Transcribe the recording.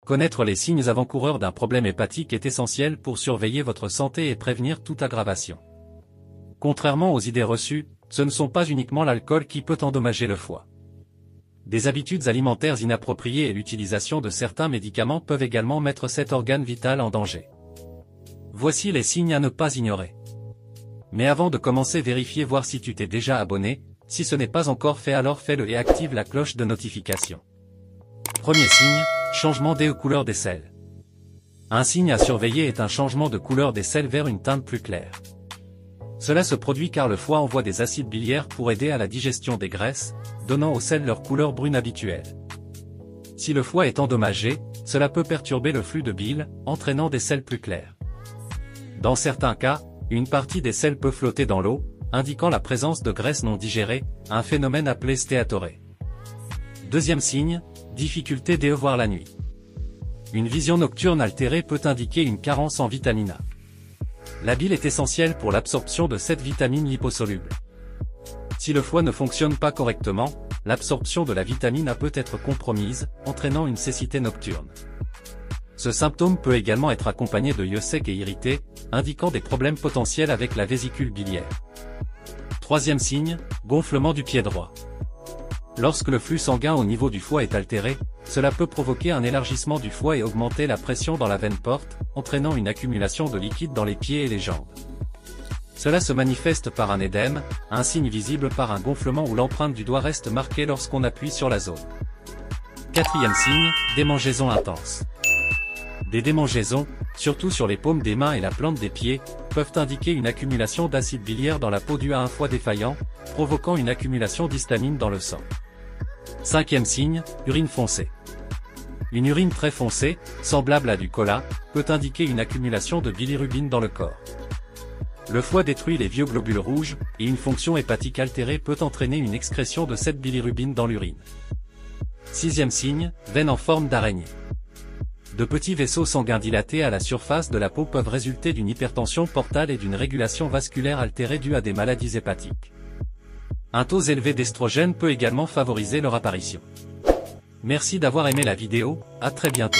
Connaître les signes avant-coureurs d'un problème hépatique est essentiel pour surveiller votre santé et prévenir toute aggravation. Contrairement aux idées reçues, ce ne sont pas uniquement l'alcool qui peut endommager le foie. Des habitudes alimentaires inappropriées et l'utilisation de certains médicaments peuvent également mettre cet organe vital en danger. Voici les signes à ne pas ignorer. Mais avant de commencer, vérifiez voir si tu t'es déjà abonné. Si ce n'est pas encore fait, alors fais-le et active la cloche de notification. Premier signe, changement des couleurs des selles. Un signe à surveiller est un changement de couleur des selles vers une teinte plus claire. Cela se produit car le foie envoie des acides biliaires pour aider à la digestion des graisses, donnant aux selles leur couleur brune habituelle. Si le foie est endommagé, cela peut perturber le flux de bile, entraînant des selles plus claires. Dans certains cas, une partie des selles peut flotter dans l'eau, indiquant la présence de graisse non digérée, un phénomène appelé stéatorée. Deuxième signe, difficulté de voir la nuit. Une vision nocturne altérée peut indiquer une carence en vitamine A. La bile est essentielle pour l'absorption de cette vitamine liposoluble. Si le foie ne fonctionne pas correctement, l'absorption de la vitamine A peut être compromise, entraînant une cécité nocturne. Ce symptôme peut également être accompagné de yeux secs et irrités, indiquant des problèmes potentiels avec la vésicule biliaire. Troisième signe, gonflement du pied droit. Lorsque le flux sanguin au niveau du foie est altéré, cela peut provoquer un élargissement du foie et augmenter la pression dans la veine porte, entraînant une accumulation de liquide dans les pieds et les jambes. Cela se manifeste par un édème, un signe visible par un gonflement où l'empreinte du doigt reste marquée lorsqu'on appuie sur la zone. Quatrième signe, démangeaison intense. Des démangeaisons, surtout sur les paumes des mains et la plante des pieds, peuvent indiquer une accumulation d'acide biliaire dans la peau due à un foie défaillant, provoquant une accumulation d'histamine dans le sang. Cinquième signe, urine foncée. Une urine très foncée, semblable à du cola, peut indiquer une accumulation de bilirubine dans le corps. Le foie détruit les vieux globules rouges, et une fonction hépatique altérée peut entraîner une excrétion de cette bilirubine dans l'urine. Sixième signe, veine en forme d'araignée. De petits vaisseaux sanguins dilatés à la surface de la peau peuvent résulter d'une hypertension portale et d'une régulation vasculaire altérée due à des maladies hépatiques. Un taux élevé d'estrogène peut également favoriser leur apparition. Merci d'avoir aimé la vidéo, à très bientôt.